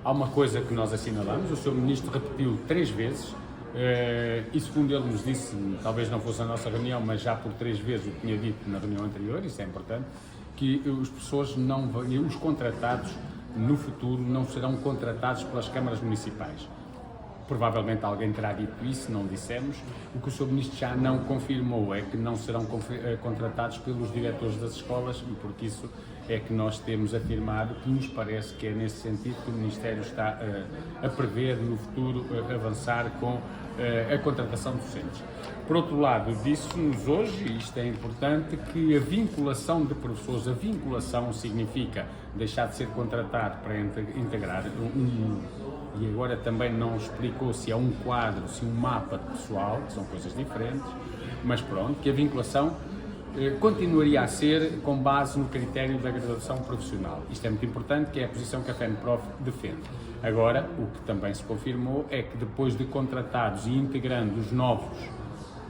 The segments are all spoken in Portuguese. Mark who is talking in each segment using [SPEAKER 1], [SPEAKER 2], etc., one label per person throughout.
[SPEAKER 1] Há uma coisa que nós assinalamos, o Sr. Ministro repetiu 3 vezes, e segundo ele nos disse, talvez não fosse a nossa reunião, mas já por 3 vezes o tinha dito na reunião anterior, isso é importante, que os professores os contratados no futuro não serão contratados pelas câmaras municipais. Provavelmente alguém terá dito isso, não dissemos. O que o Sr. Ministro já não confirmou é que não serão contratados pelos diretores das escolas e por isso é que nós temos afirmado que nos parece que é nesse sentido que o Ministério está a prever no futuro avançar com a contratação de docentes. Por outro lado, disse-nos hoje, e isto é importante, que a vinculação de professores, a vinculação significa deixar de ser contratado para integrar e agora também não explicou se é um quadro, se um mapa de pessoal, que são coisas diferentes, mas pronto, que a vinculação continuaria a ser com base no critério da graduação profissional. Isto é muito importante, que é a posição que a FENPROF defende. Agora, o que também se confirmou é que depois de contratados e integrando os novos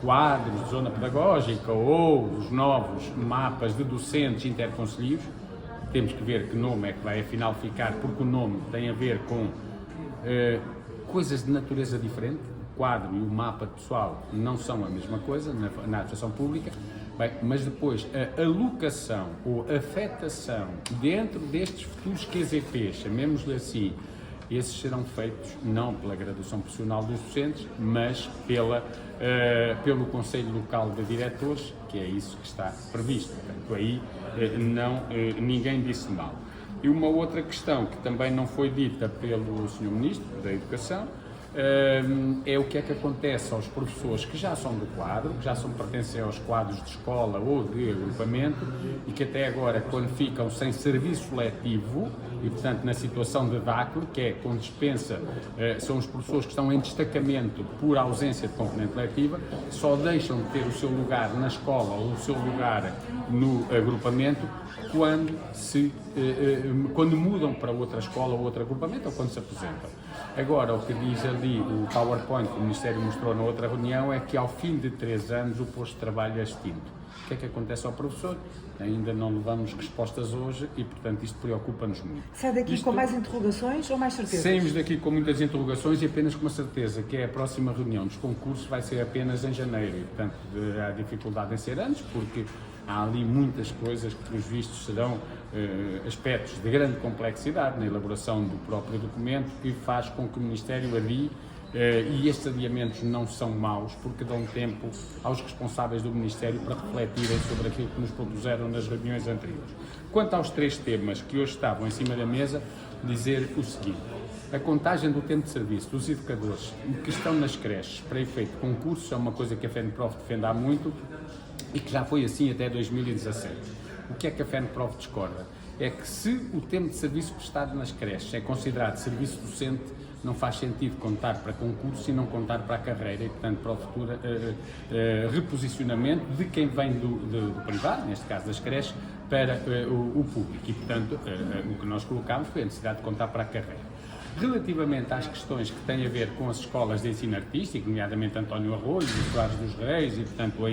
[SPEAKER 1] quadros de zona pedagógica ou os novos mapas de docentes interconcelhos, temos que ver que nome é que vai afinal ficar, porque o nome tem a ver com coisas de natureza diferente. O quadro e o mapa pessoal não são a mesma coisa na administração pública. Bem, mas depois a alocação ou afetação dentro destes futuros QZPs, chamemos-lhe assim, esses serão feitos não pela graduação profissional dos docentes, mas pelo Conselho Local de Diretores, que é isso que está previsto. Portanto, aí ninguém disse mal. E uma outra questão que também não foi dita pelo Sr. Ministro da Educação é o que é que acontece aos professores que já são do quadro, que já pertencem aos quadros de escola ou de agrupamento e que até agora, quando ficam sem serviço letivo e, portanto, na situação de DACLE, que é com dispensa, são os professores que estão em destacamento por ausência de componente letiva, só deixam de ter o seu lugar na escola ou o seu lugar no agrupamento quando mudam para outra escola ou outro agrupamento ou quando se aposentam. Agora, o que diz ali o PowerPoint que o Ministério mostrou na outra reunião é que ao fim de 3 anos o posto de trabalho é extinto. O que é que acontece ao professor? Ainda não levamos respostas hoje e, portanto, isto preocupa-nos muito.
[SPEAKER 2] Sai daqui com mais interrogações ou mais certezas?
[SPEAKER 1] Saímos daqui com muitas interrogações e apenas com uma certeza, que é a próxima reunião dos concursos vai ser apenas em janeiro e, portanto, há dificuldade em ser antes, porque há ali muitas coisas que, pelos vistos, serão aspectos de grande complexidade na elaboração do próprio documento, que faz com que o Ministério adie, e estes adiamentos não são maus, porque dão tempo aos responsáveis do Ministério para refletirem sobre aquilo que nos propuseram nas reuniões anteriores. Quanto aos 3 temas que hoje estavam em cima da mesa, dizer o seguinte: a contagem do tempo de serviço dos educadores que estão nas creches para efeito de concursos é uma coisa que a FENPROF defende há muito e que já foi assim até 2017. O que é que a FENPROF discorda? É que se o tempo de serviço prestado nas creches é considerado serviço docente, não faz sentido contar para concurso e não contar para a carreira e, portanto, para o futuro reposicionamento de quem vem do privado, neste caso das creches, para o público. E, portanto, o que nós colocámos foi a necessidade de contar para a carreira. Relativamente às questões que têm a ver com as escolas de ensino artístico, nomeadamente António Arroio, os Soares dos Reis e, portanto,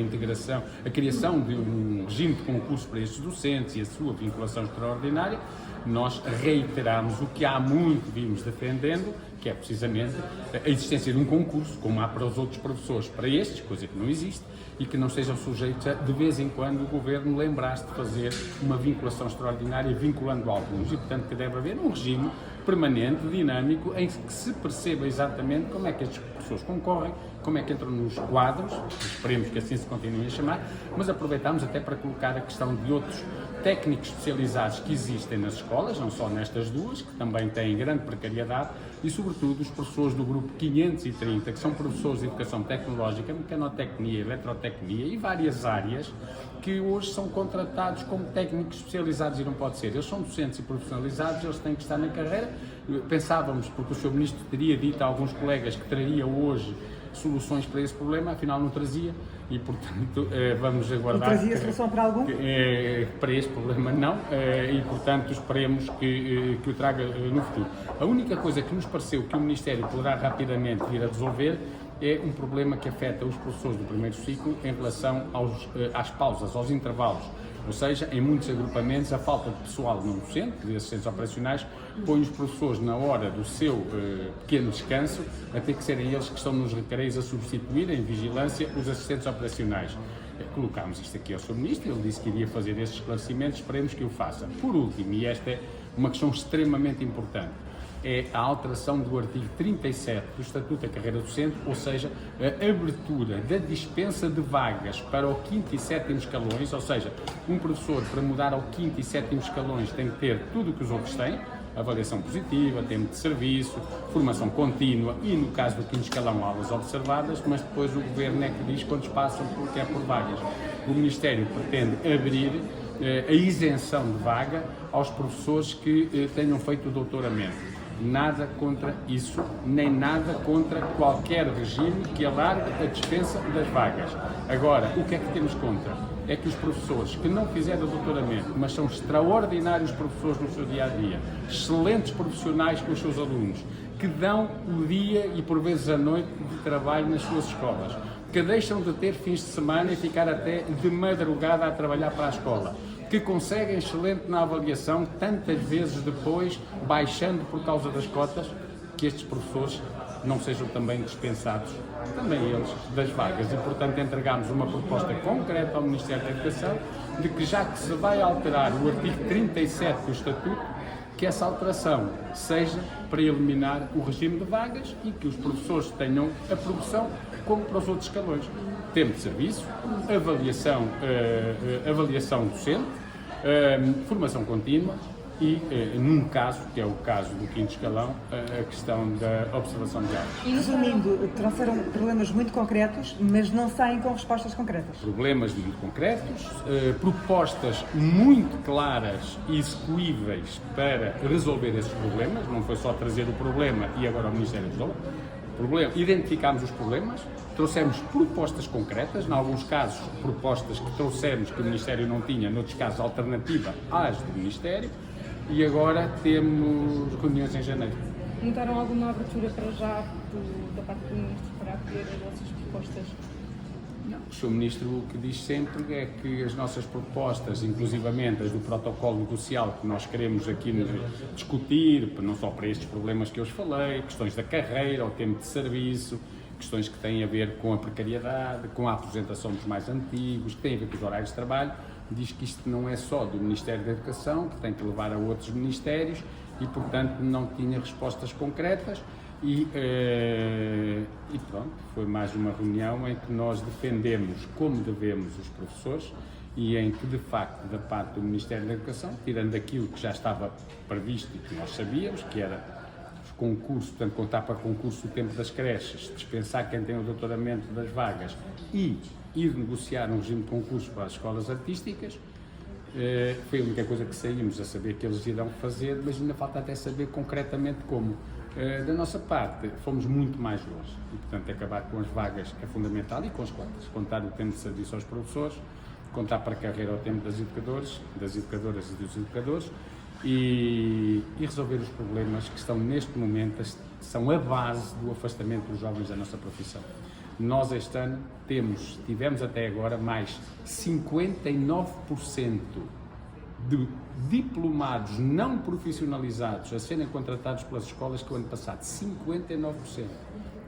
[SPEAKER 1] a criação de um regime de concurso para estes docentes e a sua vinculação extraordinária, nós reiteramos o que há muito vimos defendendo, que é precisamente a existência de um concurso, como há para os outros professores, para estes, coisa que não existe, e que não sejam sujeitos a, de vez em quando, o Governo lembrar-se de fazer uma vinculação extraordinária, vinculando alguns, e, portanto, que deve haver um regime permanente, dinâmico, em que se perceba exatamente como é que estes professores concorrem, como é que entram nos quadros, esperemos que assim se continue a chamar, mas aproveitamos até para colocar a questão de outros técnicos especializados que existem nas escolas, não só nestas duas, que também têm grande precariedade, e sobretudo os professores do grupo 530, que são professores de educação tecnológica, mecanotecnia, eletrotecnia e várias áreas, que hoje são contratados como técnicos especializados e não pode ser. Eles são docentes e profissionalizados, eles têm que estar na carreira. Pensávamos, porque o Sr. Ministro teria dito a alguns colegas que traria hoje soluções para esse problema, afinal não trazia e, portanto, vamos aguardar.
[SPEAKER 2] Não trazia solução para algum?
[SPEAKER 1] Para este problema não, e, portanto, esperemos que o traga no futuro. A única coisa que nos pareceu que o Ministério poderá rapidamente vir a resolver é um problema que afeta os professores do primeiro ciclo em relação às pausas, aos intervalos Ou seja, em muitos agrupamentos, a falta de pessoal não docente, de assistentes operacionais, põe os professores na hora do seu pequeno descanso a ter que serem eles que estão nos recreios a substituir em vigilância os assistentes operacionais. Colocámos isto aqui ao Sr. Ministro, ele disse que iria fazer esses esclarecimentos, esperemos que o faça. Por último, e esta é uma questão extremamente importante, é a alteração do artigo 37 do Estatuto da Carreira Docente, ou seja, a abertura da dispensa de vagas para o 5º e 7º escalões, ou seja, um professor para mudar ao 5º e 7º escalões tem que ter tudo o que os outros têm, avaliação positiva, tempo de serviço, formação contínua e, no caso do 5º escalão, aulas observadas, mas depois o Governo é que diz quantos passam porque é por vagas. O Ministério pretende abrir a isenção de vaga aos professores que tenham feito o doutoramento. Nada contra isso, nem nada contra qualquer regime que alargue a dispensa das vagas. Agora, o que é que temos contra? É que os professores que não fizeram o doutoramento, mas são extraordinários professores no seu dia-a-dia, excelentes profissionais com os seus alunos, que dão o dia e por vezes a noite de trabalho nas suas escolas, que deixam de ter fins de semana e ficar até de madrugada a trabalhar para a escola, que conseguem excelente na avaliação, tantas vezes depois, baixando por causa das cotas, que estes professores não sejam também dispensados, também eles, das vagas. E, portanto, entregámos uma proposta concreta ao Ministério da Educação de que, já que se vai alterar o artigo 37 do Estatuto, que essa alteração seja para eliminar o regime de vagas e que os professores tenham a promoção como para os outros escalões. Tempo de serviço, avaliação docente, formação contínua e, num caso, que é o caso do 5º escalão, a questão da observação de aulas.
[SPEAKER 2] E, resumindo, trouxeram problemas muito concretos, mas não saem com respostas concretas.
[SPEAKER 1] Problemas muito concretos, propostas muito claras e execuíveis para resolver esses problemas, não foi só trazer o problema e agora o Ministério resolve. Identificámos os problemas, trouxemos propostas concretas, em alguns casos propostas que trouxemos que o Ministério não tinha, noutros casos alternativa às do Ministério, e agora temos reuniões em janeiro.
[SPEAKER 3] Notaram alguma abertura para já da parte do Ministro para acolher as vossas propostas?
[SPEAKER 1] Não, o Sr. Ministro o que diz sempre é que as nossas propostas, inclusivamente as do protocolo negocial que nós queremos aqui discutir, não só para estes problemas que eu vos falei, questões da carreira, o tempo de serviço, questões que têm a ver com a precariedade, com a aposentação dos mais antigos, que têm a ver com os horários de trabalho, diz que isto não é só do Ministério da Educação, que tem que levar a outros ministérios e, portanto, não tinha respostas concretas. E pronto, foi mais uma reunião em que nós defendemos como devemos os professores e em que, de facto, da parte do Ministério da Educação, tirando aquilo que já estava previsto e que nós sabíamos, que era os concursos, portanto, contar para concurso o tempo das creches, dispensar quem tem o doutoramento das vagas e ir negociar um regime de concurso para as escolas artísticas, foi a única coisa que saímos a saber que eles irão fazer, mas ainda falta até saber concretamente como. Da nossa parte, fomos muito mais longe e, portanto, acabar com as vagas é fundamental e com as cotas. Contar o tempo de serviço aos professores, contar para a carreira o tempo das educadoras e dos educadores e resolver os problemas que estão, neste momento, são a base do afastamento dos jovens da nossa profissão. Nós, este ano, tivemos até agora mais 59% de diplomados não profissionalizados a serem contratados pelas escolas que o ano passado, 59%.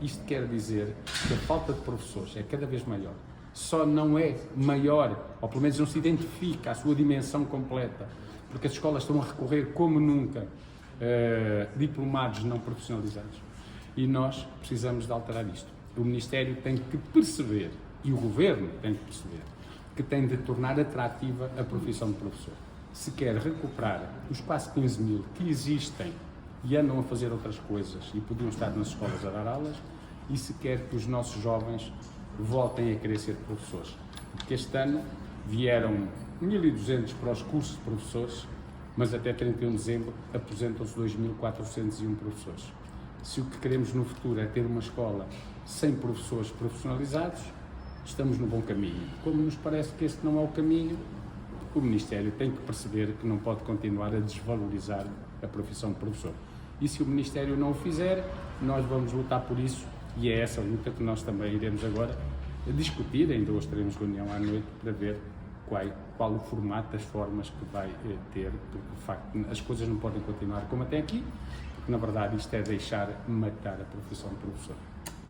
[SPEAKER 1] Isto quer dizer que a falta de professores é cada vez maior. Só não é maior, ou pelo menos não se identifica a sua dimensão completa, porque as escolas estão a recorrer como nunca diplomados não profissionalizados. E nós precisamos de alterar isto. O Ministério tem que perceber, e o Governo tem que perceber, que tem de tornar atrativa a profissão de professor. Se quer recuperar os quase 15 mil que existem e andam a fazer outras coisas e podiam estar nas escolas a dar aulas, e se quer que os nossos jovens voltem a querer ser professores. Porque este ano vieram 1.200 para os cursos de professores, mas até 31 de dezembro aposentam-se 2.401 professores. Se o que queremos no futuro é ter uma escola sem professores profissionalizados, estamos no bom caminho. Como nos parece que este não é o caminho, o Ministério tem que perceber que não pode continuar a desvalorizar a profissão de professor. E se o Ministério não o fizer, nós vamos lutar por isso e é essa luta que nós também iremos agora discutir. Ainda hoje teremos reunião à noite para ver qual o formato, as formas que vai ter, porque de facto as coisas não podem continuar como até aqui, porque na verdade isto é deixar matar a profissão de professor.